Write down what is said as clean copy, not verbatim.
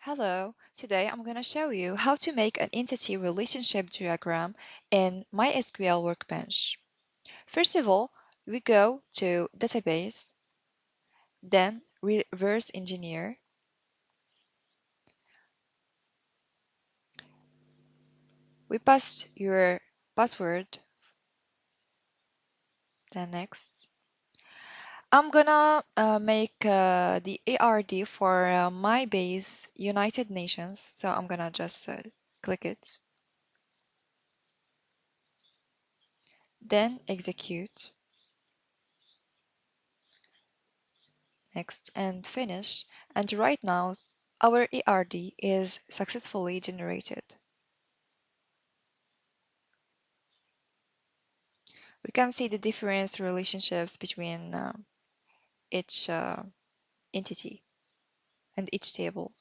Hello, today I'm going to show you how to make an entity relationship diagram in MySQL Workbench. First of all, we go to Database, then Reverse Engineer. We paste your password, then Next. I'm gonna make the ERD for my base United Nations, so I'm gonna just click it. Then execute. Next and finish. And right now, our ERD is successfully generated. We can see the different relationships between each entity and each table.